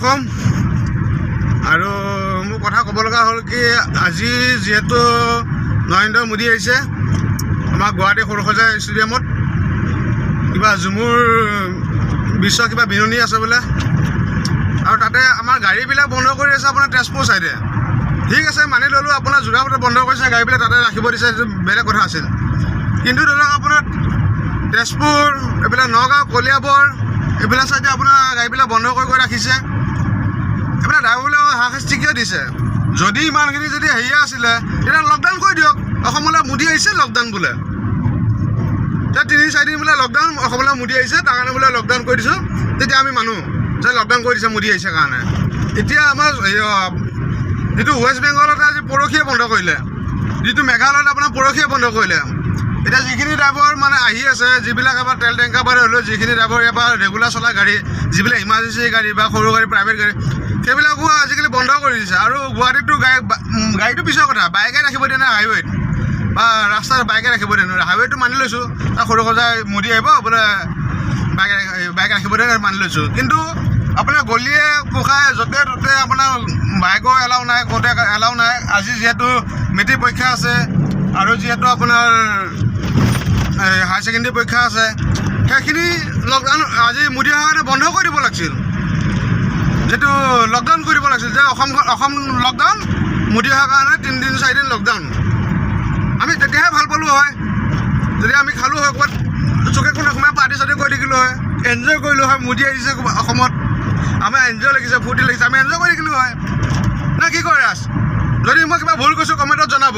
আলাইকুম। আৰু মোৰ কথা ক'ব লগা হ'ল কি, আজি যিহেতু নৰেন্দ্ৰ মোদী আহিছে আমাৰ গুৱাহাটী সৰুসজাই ষ্টেডিয়ামত, কিবা ঝুমুৰ বিশ্ব কিবা বিননি আছে বোলে, আৰু তাতে আমাৰ গাড়ীবিলাক বন্ধ কৰি আছে আপোনাৰ তেজপুৰ ছাইডে। ঠিক আছে, মানি ল'লোঁ আপোনাৰ যোৰাবাটত বন্ধ কৰিছে, গাড়ীবিলাক তাতে ৰাখিব দিছে, সেইটো বেলেগ কথা আছিল। কিন্তু ধৰি লওক আপোনাৰ তেজপুৰ, এইবিলাক নগাঁও, কলিয়াবৰ, এইবিলাক চাইডে আপোনাৰ গাড়ীবিলাক বন্ধ কৰি ৰাখিছে। এইবিলাক ড্ৰাইভাৰবিলাকক হাৰাশাস্তি কিয় দিছে? যদি ইমানখিনি যদি হেৰিয়া আছিলে তেতিয়া লকডাউন কৰি দিয়ক। অসমলৈ মোদী আহিছে, লকডাউন বোলে, এতিয়া ৩-৪ দিন বোলে লকডাউন, অসমলৈ মোদী আহিছে তাৰ কাৰণে বোলে লকডাউন কৰি দিছোঁ। তেতিয়া আমি মানুহ যে লকডাউন কৰি দিছে মোদী আহিছে কাৰণে। এতিয়া আমাৰ যিটো ৱেষ্ট বেংগলতে আজি পৰহিয়ে বন্ধ কৰিলে, যিটো মেঘালয়ত আপোনাৰ পৰহিয়ে বন্ধ কৰিলে। এতিয়া যিখিনি ড্ৰাইভাৰ মানে আহি আছে, যিবিলাক আমাৰ তেল টেংকাৰ পাৰে হ'লেও যিখিনি ড্ৰাইভাৰ ইয়াৰ পৰা ৰেগুলাৰ চলা গাড়ী, যিবিলাক ইমাৰ্জেঞ্চি গাড়ী বা সৰু গাড়ী, প্ৰাইভেট গাড়ী, সেইবিলাকো আজিকালি বন্ধ কৰি দিছে। আৰু গুৱাহাটীততো গাড়ীটো পিছৰ কথা, বাইকে ৰাখিব দিয়ে নাই হাইৱেত, বা ৰাস্তাত বাইকে ৰাখিব দিয়ে নহয়। হাইৱেটো মানি লৈছোঁ, তাৰ সৰুসজাই মোদী আহিব বোলে বাইক ৰাখিব দিয়ে মানি লৈছোঁ। কিন্তু আপোনাৰ গলিয়ে পোখাই য'তে ত'তে আপোনাৰ বাইকৰ এলাও নাই, ক'তে এলাও নাই। আজি যিহেতু মেট্ৰিক পৰীক্ষা আছে আৰু যিহেতু আপোনাৰ হায়াৰ ছেকেণ্ডেৰী পৰীক্ষা আছে, সেইখিনি লকডাউন আজি মোদী অহাৰ কাৰণে বন্ধ কৰি দিব লাগিছিল। যিটো লকডাউন কৰিব লাগিছিল, যে অসম লকডাউন, মোদী অহাৰ কাৰণে 3-4 দিন লকডাউন। আমি তেতিয়াহে ভাল পালোঁ হয়, যদি আমি খালোঁ হয়, ক'ৰবাত চুকে কোণে সোমাই পাৰ্টি চাৰ্টি কৰি থাকিলোঁ হয়, এনজয় কৰিলোঁ হয়। মোদী আহিছে অসমত, আমাৰ এনজয় লাগিছে, ফূৰ্তি লাগিছে, আমি এনজয় কৰি থাকিলোঁ হয়। না কি কয় ৰাজ? যদি মই কিবা ভুল কৈছোঁ কমেণ্টত জনাব।